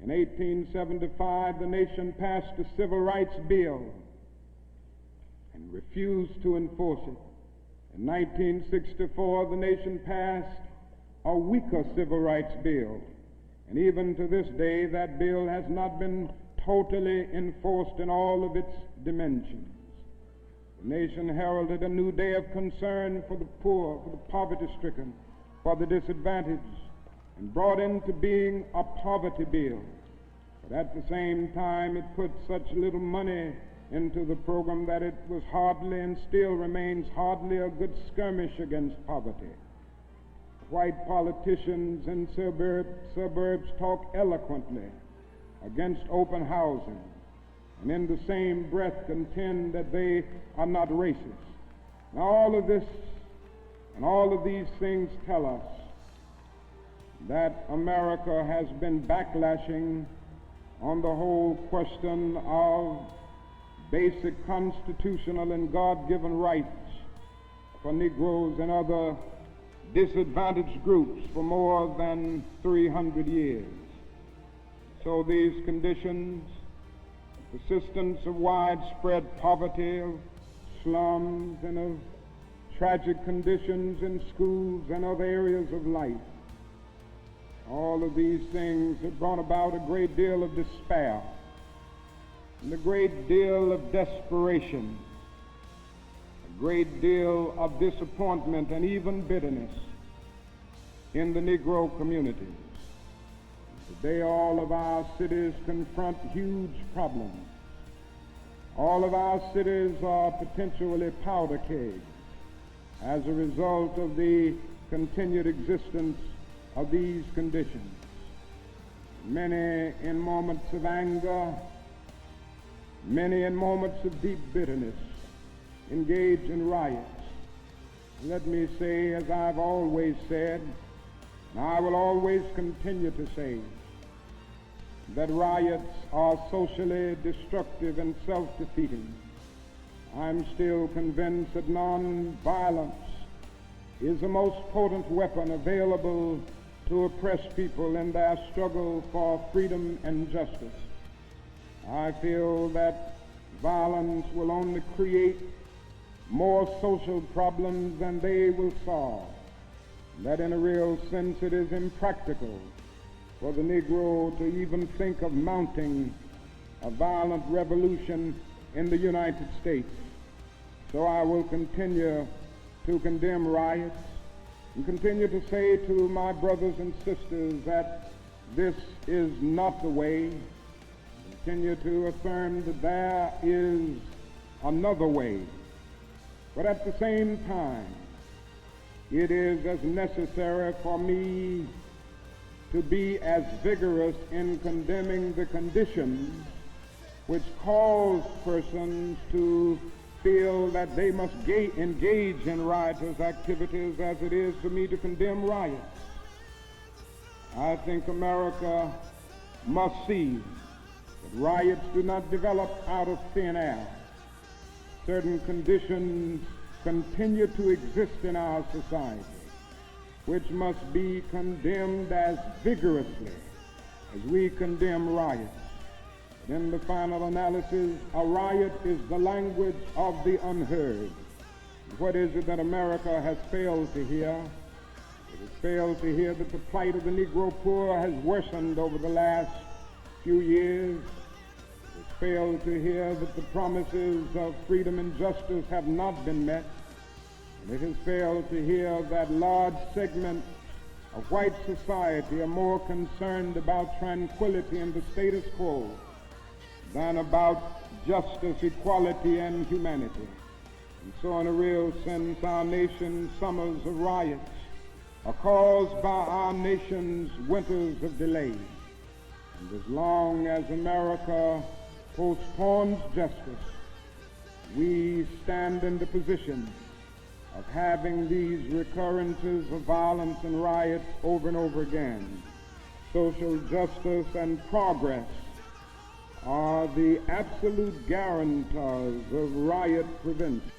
In 1875, the nation passed a civil rights bill and refused to enforce it. In 1964, the nation passed a weaker civil rights bill, and even to this day, that bill has not been totally enforced in all of its dimensions. The nation heralded a new day of concern for the poor, for the poverty-stricken, for the disadvantaged, and brought into being a poverty bill. But at the same time, it put such little money into the program that it was hardly, and still remains hardly, a good skirmish against poverty. White politicians in suburbs talk eloquently against open housing, and in the same breath contend that they are not racist. Now all of this and all of these things tell us that America has been backlashing on the whole question of basic constitutional and God-given rights for Negroes and other disadvantaged groups for more than 300 years. So these conditions, persistence of widespread poverty, of slums, and of tragic conditions in schools and other areas of life, all of these things have brought about a great deal of despair and a great deal of desperation, a great deal of disappointment and even bitterness in the Negro community. Today, all of our cities confront huge problems. All of our cities are potentially powder kegs as a result of the continued existence of these conditions. Many in moments of anger, many in moments of deep bitterness, engage in riots. Let me say, as I've always said, and I will always continue to say, that riots are socially destructive and self-defeating. I'm still convinced that nonviolence is the most potent weapon available to oppress people in their struggle for freedom and justice. I feel that violence will only create more social problems than they will solve, that in a real sense it is impractical for the Negro to even think of mounting a violent revolution in the United States. So I will continue to condemn riots and continue to say to my brothers and sisters that this is not the way. Continue to affirm that there is another way. But at the same time, it is as necessary for me to be as vigorous in condemning the conditions which cause persons to feel that they must engage in riotous activities as it is for me to condemn riots. I think America must see that riots do not develop out of thin air. Certain conditions continue to exist in our society, which must be condemned as vigorously as we condemn riots. But in the final analysis, a riot is the language of the unheard. What is it that America has failed to hear? It has failed to hear that the plight of the Negro poor has worsened over the last few years. It has failed to hear that the promises of freedom and justice have not been met. And it has failed to hear that large segments of white society are more concerned about tranquility and the status quo than about justice, equality, and humanity. And so in a real sense, our nation's summers of riots are caused by our nation's winters of delay. And as long as America postpones justice, we stand in the position of having these recurrences of violence and riots over and over again. Social justice and progress are the absolute guarantors of riot prevention.